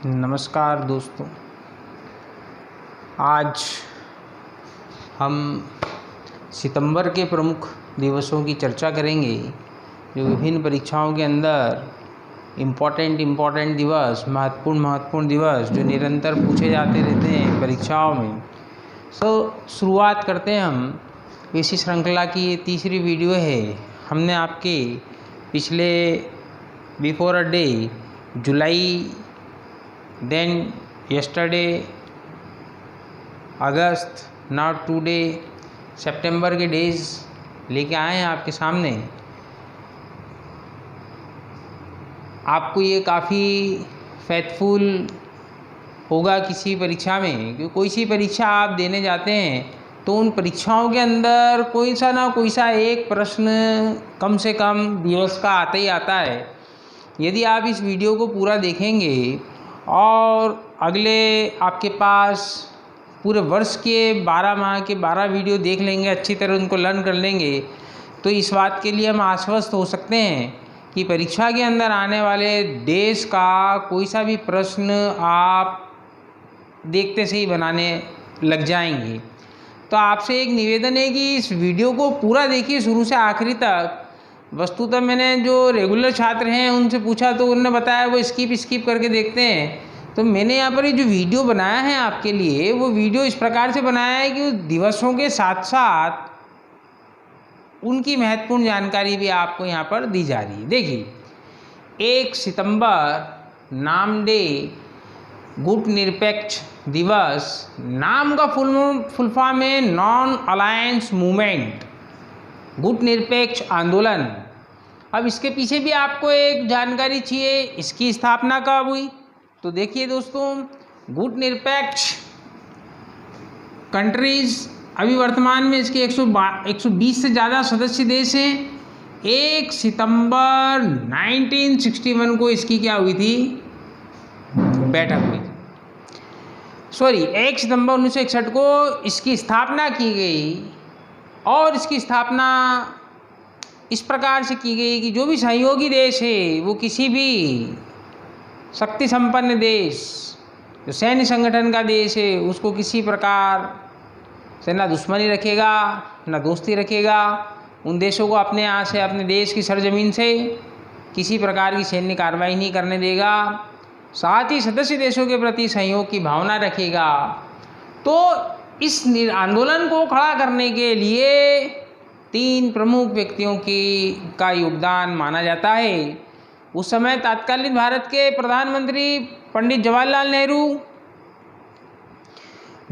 नमस्कार दोस्तों, आज हम सितंबर के प्रमुख दिवसों की चर्चा करेंगे। जो विभिन्न परीक्षाओं के अंदर इम्पोर्टेंट दिवस, महत्वपूर्ण दिवस जो निरंतर पूछे जाते रहते हैं परीक्षाओं में। शुरुआत करते हैं हम। इसी श्रृंखला की ये तीसरी वीडियो है। हमने आपके पिछले बिफोर अ डे जुलाई, देन yesterday अगस्त, नाउ टुडे सितंबर के डेज लेके आए हैं आपके सामने। आपको ये काफ़ी फेथफुल होगा किसी परीक्षा में, क्योंकि कोई सी परीक्षा आप देने जाते हैं तो उन परीक्षाओं के अंदर कोई सा ना कोई सा एक प्रश्न कम से कम दिवस का आता ही आता है। यदि आप इस वीडियो को पूरा देखेंगे और अगले आपके पास पूरे वर्ष के 12 माह के 12 वीडियो देख लेंगे, अच्छी तरह उनको लर्न कर लेंगे, तो इस बात के लिए हम आश्वस्त हो सकते हैं कि परीक्षा के अंदर आने वाले देश का कोई सा भी प्रश्न आप देखते से ही बनाने लग जाएंगे। तो आपसे एक निवेदन है कि इस वीडियो को पूरा देखिए शुरू से आखिरी तक। वस्तुतः मैंने जो रेगुलर छात्र हैं उनसे पूछा तो उन्होंने बताया वो स्किप करके देखते हैं। तो मैंने यहाँ पर ये जो वीडियो बनाया है आपके लिए, वो वीडियो इस प्रकार से बनाया है कि उस दिवसों के साथ साथ उनकी महत्वपूर्ण जानकारी भी आपको यहाँ पर दी जा रही है। देखिए, 1 सितंबर नाम डे, गुट निरपेक्ष दिवस। नाम का फुल फॉर्म है नॉन अलायंस मूवमेंट, गुट निरपेक्ष आंदोलन। अब इसके पीछे भी आपको एक जानकारी चाहिए, इसकी स्थापना कब हुई। तो देखिए दोस्तों, गुट निरपेक्ष कंट्रीज अभी वर्तमान में इसके 120 से ज़्यादा सदस्य देश हैं। 1 सितंबर 1961 को इसकी क्या हुई थी, बैठक हुई थी। 1 सितंबर 1961 को इसकी स्थापना की गई। और इसकी स्थापना इस प्रकार से की गई कि जो भी सहयोगी देश है वो किसी भी शक्ति संपन्न देश, जो सैन्य संगठन का देश है, उसको किसी प्रकार से ना दुश्मनी रखेगा ना दोस्ती रखेगा। उन देशों को अपने यहाँ से, अपने देश की सरजमीन से किसी प्रकार की सैन्य कार्रवाई नहीं करने देगा। साथ ही सदस्य देशों के प्रति सहयोग की भावना रखेगा। तो इस आंदोलन को खड़ा करने के लिए 3 प्रमुख व्यक्तियों का योगदान माना जाता है। उस समय तत्कालीन भारत के प्रधानमंत्री पंडित जवाहरलाल नेहरू,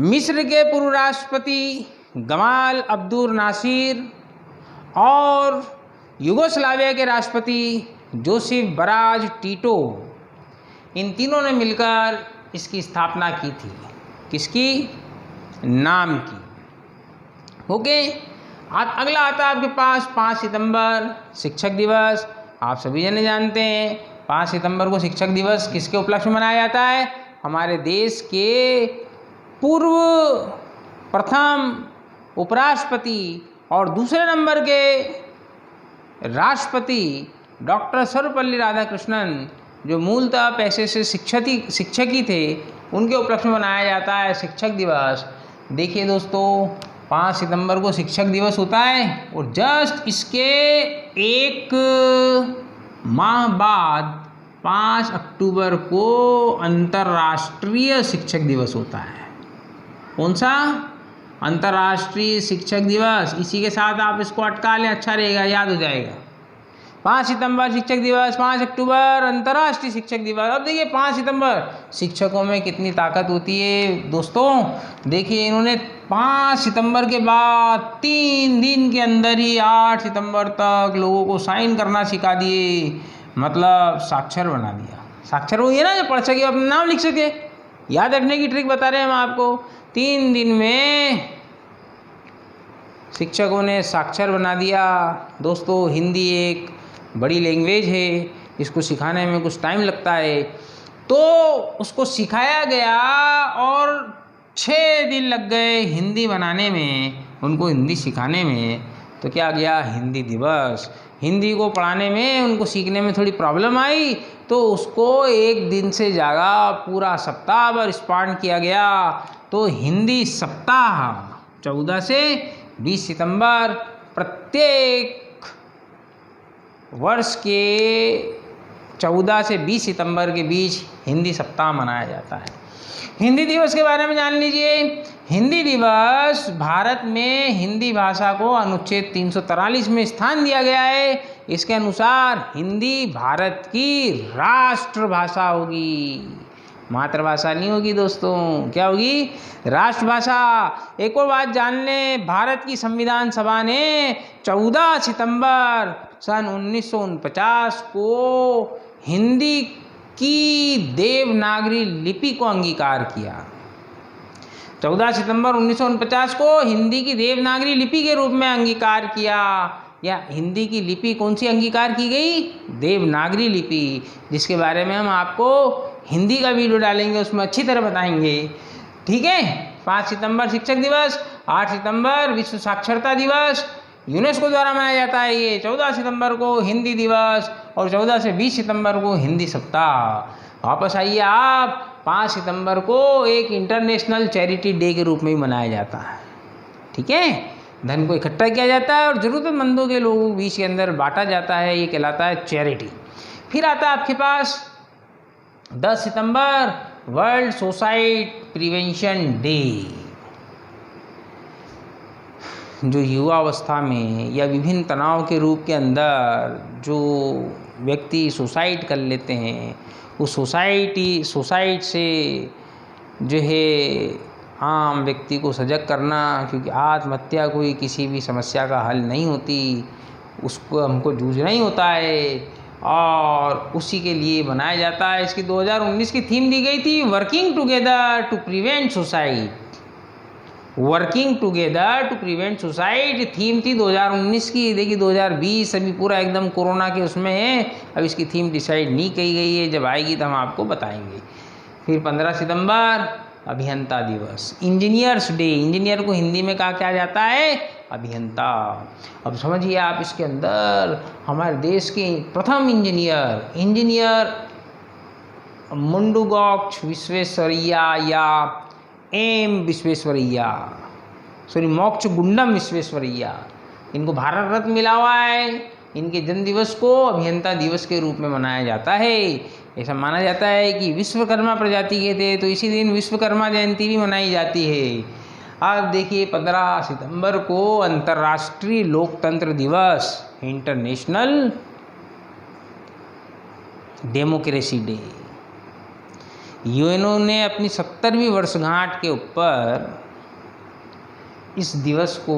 मिस्र के पूर्व राष्ट्रपति गमाल अब्दुल नासिर और यूगोस्लाविया के राष्ट्रपति जोसेफ ब्राज टीटो, इन तीनों ने मिलकर इसकी स्थापना की थी। किसकी? नाम की। ओके। अब अगला आता है आपके पास 5 सितंबर शिक्षक दिवस। आप सभी जने जानते हैं 5 सितंबर को शिक्षक दिवस किसके उपलक्ष्य में मनाया जाता है। हमारे देश के पूर्व प्रथम उपराष्ट्रपति और दूसरे नंबर के राष्ट्रपति डॉक्टर सर्वपल्ली राधाकृष्णन, जो मूलतः पैसे से शिक्षक ही थे, उनके उपलक्ष्य में मनाया जाता है शिक्षक दिवस। देखिए दोस्तों, 5 सितंबर को शिक्षक दिवस होता है और जस्ट इसके 1 माह बाद 5 अक्टूबर को अंतर्राष्ट्रीय शिक्षक दिवस होता है। कौन सा? अंतर्राष्ट्रीय शिक्षक दिवस। इसी के साथ आप इसको अटका लें, अच्छा रहेगा, याद हो जाएगा। 5 सितंबर शिक्षक दिवस, 5 अक्टूबर अंतर्राष्ट्रीय शिक्षक दिवस। अब देखिए 5 सितंबर, शिक्षकों में कितनी ताकत होती है दोस्तों। देखिए, इन्होंने 5 सितंबर के बाद 3 दिन के अंदर ही 8 सितंबर तक लोगों को साइन करना सिखा दिए, मतलब साक्षर बना दिया। साक्षर वो ये ना जो पढ़ सके, अपना नाम लिख सके, याद रखने की ट्रिक बता रहे हैं हम आपको। 3 दिन में शिक्षकों ने साक्षर बना दिया। दोस्तों, हिंदी एक बड़ी लैंग्वेज है, इसको सिखाने में कुछ टाइम लगता है, तो उसको सिखाया गया और 6 दिन लग गए हिंदी बनाने में, उनको हिंदी सिखाने में। तो क्या गया हिंदी दिवस। हिंदी को पढ़ाने में, उनको सीखने में थोड़ी प्रॉब्लम आई, तो उसको एक दिन से ज़्यादा पूरा सप्ताह भर स्पान किया गया। तो हिंदी सप्ताह 14 से 20 सितंबर प्रत्येक वर्ष के 14 से 20 सितंबर के बीच हिंदी सप्ताह मनाया जाता है। हिंदी दिवस के बारे में जान लीजिए। हिंदी दिवस भारत में हिंदी भाषा को अनुच्छेद 343 में स्थान दिया गया है। इसके अनुसार हिंदी भारत की राष्ट्रभाषा होगी, मातृभाषा नहीं होगी दोस्तों। क्या होगी? राष्ट्रभाषा। एक और बात जान लें, भारत की संविधान सभा ने 14 सितंबर सन 1949 को हिंदी की देवनागरी लिपि को अंगीकार किया। 14 सितंबर 1949 को हिंदी की देवनागरी लिपि के रूप में अंगीकार किया। या हिंदी की लिपि कौन सी अंगीकार की गई? देवनागरी लिपि, जिसके बारे में हम आपको हिंदी का वीडियो डालेंगे, उसमें अच्छी तरह बताएंगे। ठीक है। 5 सितंबर शिक्षक दिवस, 8 सितंबर विश्व साक्षरता दिवस यूनेस्को द्वारा मनाया जाता है। ये 14 सितंबर को हिंदी दिवस और 14 से 20 सितंबर को हिंदी सप्ताह। वापस आइए आप, 5 सितंबर को एक इंटरनेशनल चैरिटी डे के रूप में भी मनाया जाता है। ठीक है। धन को इकट्ठा किया जाता है और ज़रूरतमंदों के लोगों के बीच के अंदर बांटा जाता है। ये कहलाता है चैरिटी। फिर आता है आपके पास 10 सितंबर वर्ल्ड सुसाइड प्रिवेंशन डे। जो युवावस्था में या विभिन्न तनाव के रूप के अंदर जो व्यक्ति सुसाइड कर लेते हैं, उस सुसाइड से जो है आम व्यक्ति को सजग करना, क्योंकि आत्महत्या कोई किसी भी समस्या का हल नहीं होती, उसको हमको जूझना ही होता है और उसी के लिए बनाया जाता है। इसकी 2019 की थीम दी गई थी, working together to prevent suicide. Working together to prevent suicide theme थी 2019 की। देखिए 2020 अभी पूरा एकदम कोरोना के उसमें है, अब इसकी थीम डिसाइड नहीं की गई है, जब आएगी तो हम आपको बताएंगे। फिर 15 सितंबर अभियंता दिवस, इंजीनियर्स डे। इंजीनियर को हिंदी में कहा क्या जाता है? अभियंता। अब समझिए आप, इसके अंदर हमारे देश के प्रथम इंजीनियर मुंडुगोक्ष विश्वेश्वरैया या मोक्ष गुंडम विश्वेश्वरैया, इनको भारत रत्न मिला हुआ है। इनके जन्म दिवस को अभियंता दिवस के रूप में मनाया जाता है। ऐसा माना जाता है कि विश्वकर्मा प्रजाति के थे, तो इसी दिन विश्वकर्मा जयंती भी मनाई जाती है। अब देखिए 15 सितंबर को अंतर्राष्ट्रीय लोकतंत्र दिवस, इंटरनेशनल डेमोक्रेसी डे। यूएनओ ने अपनी 70वीं वर्षगांठ के ऊपर इस दिवस को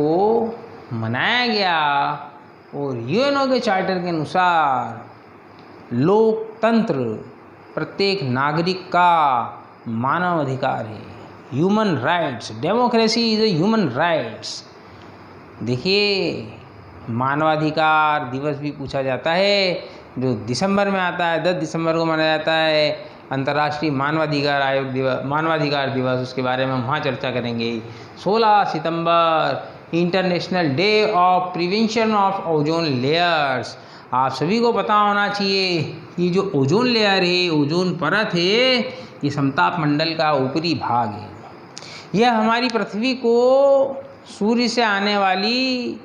मनाया गया और यूएनओ के चार्टर के अनुसार लोकतंत्र प्रत्येक नागरिक का मानव अधिकार है, human rights. Democracy is a human rights. देखिए मानवाधिकार दिवस भी पूछा जाता है, जो दिसंबर में आता है, 10 दिसंबर को मनाया जाता है अंतर्राष्ट्रीय मानवाधिकार दिवस। उसके बारे में हम वहाँ चर्चा करेंगे। 16 सितंबर international day of prevention of ozone layers. आप सभी को पता होना चाहिए कि जो ओजोन लेयर है, ओजोन परत है, ये समताप मंडल का ऊपरी भाग है। यह हमारी पृथ्वी को सूर्य से आने वाली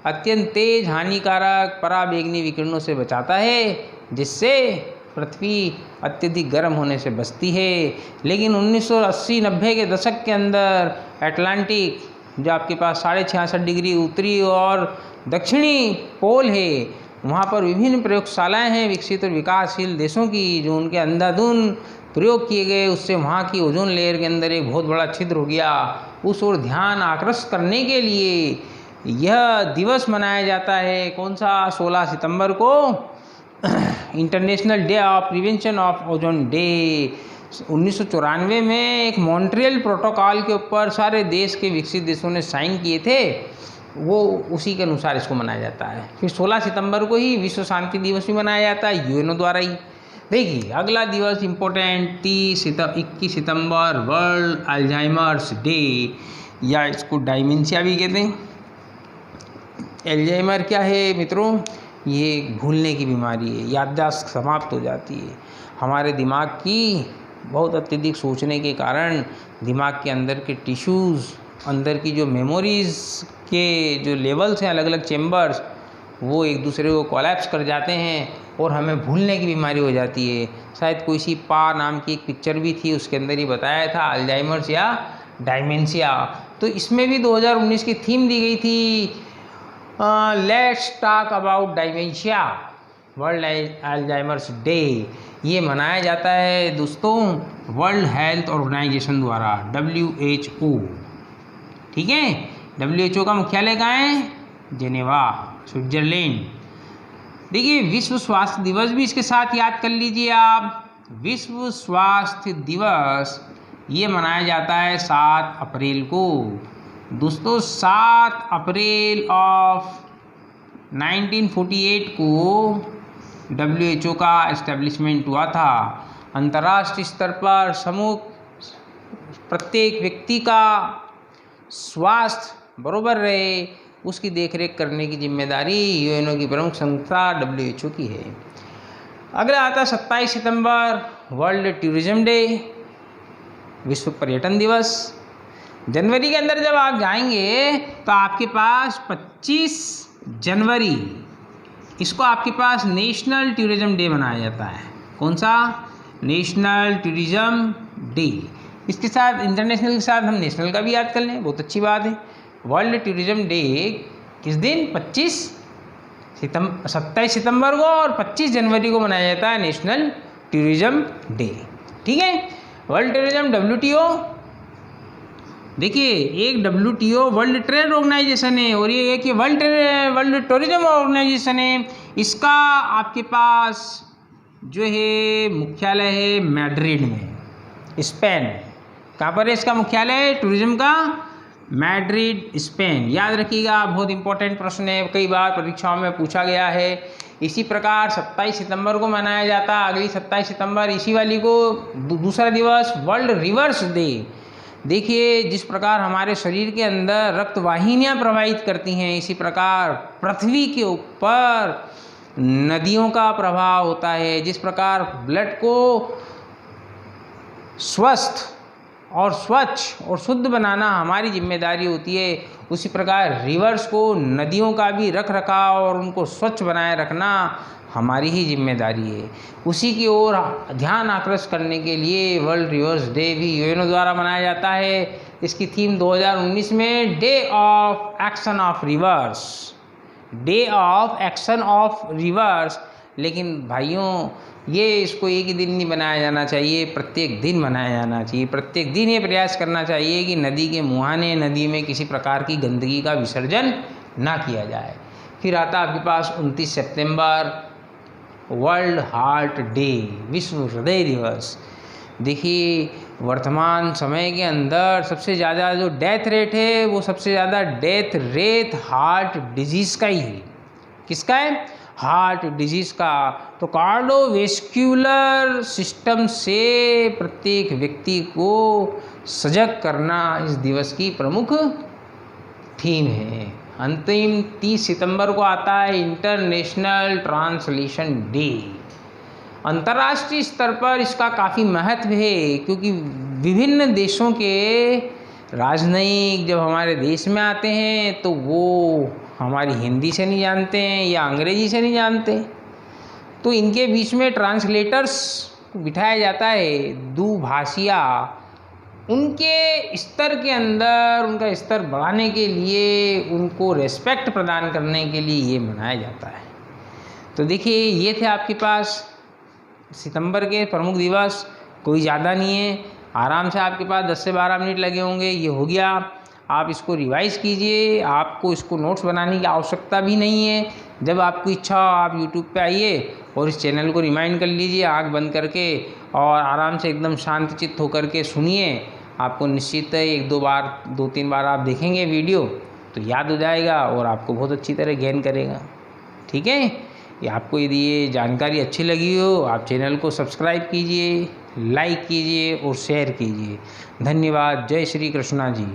अत्यंत तेज हानिकारक पराबैंगनी विकिरणों से बचाता है, जिससे पृथ्वी अत्यधिक गर्म होने से बचती है। लेकिन 1980-90 के दशक के अंदर अटलांटिक, जो आपके पास 66.5 डिग्री उत्तरी और दक्षिणी पोल है, वहाँ पर विभिन्न प्रयोगशालाएं हैं विकसित और विकासशील देशों की, जो उनके अंधाधुंध प्रयोग किए गए, उससे वहाँ की ओजोन लेयर के अंदर एक बहुत बड़ा छिद्र हो गया। उस ओर ध्यान आकर्षित करने के लिए यह दिवस मनाया जाता है। कौन सा? 16 सितंबर को international day of prevention of ozone day. 1994 में एक मॉन्ट्रियल प्रोटोकॉल के ऊपर सारे देश के विकसित देशों ने साइन किए थे, वो उसी के अनुसार इसको मनाया जाता है। फिर 16 सितंबर को ही विश्व शांति दिवस भी मनाया जाता है यूएनओ द्वारा ही। देखिए अगला दिवस इम्पोर्टेंट 21 सितंबर वर्ल्ड अल्जाइमर्स डे, या इसको डायमेंशिया भी कहते हैं। अल्जाइमर क्या है मित्रों? ये एक भूलने की बीमारी है, याददाश्त समाप्त हो जाती है। हमारे दिमाग की बहुत अत्यधिक सोचने के कारण दिमाग के अंदर के टिश्यूज़, अंदर की जो मेमोरीज़ के जो लेवल्स हैं, अलग अलग चेम्बर्स, वो एक दूसरे को कोलैप्स कर जाते हैं और हमें भूलने की बीमारी हो जाती है। शायद कोई सी पा नाम की एक पिक्चर भी थी, उसके अंदर ही बताया था अल्जाइमर्स या डायमेंशिया। तो इसमें भी 2019 की थीम दी गई थी, let's talk about dementia, World Alzheimer's Day. ये मनाया जाता है दोस्तों वर्ल्ड हेल्थ ऑर्गेनाइजेशन द्वारा, WHO। ठीक है, WHO का मुख्यालय कहाँ है? Geneva, Switzerland. देखिए, विश्व स्वास्थ्य दिवस भी इसके साथ याद कर लीजिए आप। विश्व स्वास्थ्य दिवस ये मनाया जाता है 7 अप्रैल को। दोस्तों 7 अप्रैल ऑफ 1948 को WHO का एस्टेब्लिशमेंट हुआ था। अंतर्राष्ट्रीय स्तर पर प्रत्येक व्यक्ति का स्वास्थ्य बरोबर रहे, उसकी देखरेख करने की जिम्मेदारी यूएनओ की प्रमुख संस्था WHO की है। अगला आता है 27 सितंबर, वर्ल्ड टूरिज्म डे, विश्व पर्यटन दिवस। जनवरी के अंदर जब आप जाएंगे तो आपके पास 25 जनवरी, इसको आपके पास नेशनल टूरिज्म डे मनाया जाता है। कौन सा? National tourism day. इसके साथ इंटरनेशनल के साथ हम नेशनल का भी याद कर लें, बहुत अच्छी बात है। वर्ल्ड टूरिज्म डे किस दिन? 27 सितंबर को और 25 जनवरी को मनाया जाता है नेशनल टूरिज्म डे। ठीक है। वर्ल्ड टूरिज्म WTO, देखिए एक WTO वर्ल्ड ट्रेड ऑर्गेनाइजेशन है और ये एक वर्ल्ड टूरिज्म ऑर्गेनाइजेशन है। इसका आपके पास जो है मुख्यालय है मैड्रिड में, स्पेन। कहाँ पर है इसका मुख्यालय टूरिज्म का? Madrid, Spain. याद रखिएगा, बहुत इंपॉर्टेंट प्रश्न है, कई बार परीक्षाओं में पूछा गया है। इसी प्रकार 27 सितंबर को मनाया जाता है, अगली 27 सितंबर इसी वाली को दूसरा दिवस वर्ल्ड रिवर्स डे। देखिए, जिस प्रकार हमारे शरीर के अंदर रक्त वाहिनियाँ प्रवाहित करती हैं, इसी प्रकार पृथ्वी के ऊपर नदियों का प्रभाव होता है। जिस प्रकार ब्लड को स्वस्थ और स्वच्छ और शुद्ध बनाना हमारी जिम्मेदारी होती है, उसी प्रकार रिवर्स को, नदियों का भी रख रखाव और उनको स्वच्छ बनाए रखना हमारी ही जिम्मेदारी है। उसी की ओर ध्यान आकर्षित करने के लिए वर्ल्ड रिवर्स डे भी यूएनओ द्वारा मनाया जाता है। इसकी थीम 2019 में day of action of reverse, day of action of reverse. लेकिन भाइयों, ये इसको एक ही दिन नहीं बनाया जाना चाहिए, प्रत्येक दिन बनाया जाना चाहिए। प्रत्येक दिन ये प्रयास करना चाहिए कि नदी के मुहाने, नदी में किसी प्रकार की गंदगी का विसर्जन ना किया जाए। फिर आता आपके पास 29 सितंबर, वर्ल्ड हार्ट डे, विश्व हृदय दिवस। देखिए, वर्तमान समय के अंदर सबसे ज़्यादा जो डेथ रेट है, वो सबसे ज़्यादा डेथ रेट हार्ट डिजीज़ का ही है। किसका है? हार्ट डिजीज़ का। तो कार्डियोवैस्कुलर सिस्टम से प्रत्येक व्यक्ति को सजग करना इस दिवस की प्रमुख थीम है। अंतिम 30 सितंबर को आता है इंटरनेशनल ट्रांसलेशन डे। अंतर्राष्ट्रीय स्तर पर इसका काफ़ी महत्व है, क्योंकि विभिन्न देशों के राजनयिक जब हमारे देश में आते हैं तो वो हमारी हिंदी से नहीं जानते हैं या अंग्रेजी से नहीं जानते, तो इनके बीच में ट्रांसलेटर्स को बिठाया जाता है, दुभाषिया। उनके स्तर के अंदर उनका स्तर बढ़ाने के लिए, उनको रेस्पेक्ट प्रदान करने के लिए ये मनाया जाता है। तो देखिए, ये थे आपके पास सितंबर के प्रमुख दिवस। कोई ज़्यादा नहीं है, आराम से आपके पास 10 से 12 मिनट लगे होंगे, ये हो गया। आप इसको रिवाइज़ कीजिए, आपको इसको नोट्स बनाने की आवश्यकता भी नहीं है। जब आपको इच्छा हो आप यूट्यूब पे आइए और इस चैनल को रिमाइंड कर लीजिए आँख बंद करके, और आराम से एकदम शांतचित्त होकर के सुनिए। आपको निश्चित है 1-2 बार, 2-3 बार आप देखेंगे वीडियो तो याद हो जाएगा और आपको बहुत अच्छी तरह गेन करेगा। ठीक है। ये आपको यदि ये जानकारी अच्छी लगी हो, आप चैनल को सब्सक्राइब कीजिए, लाइक कीजिए और शेयर कीजिए। धन्यवाद। जय श्री कृष्णा जी।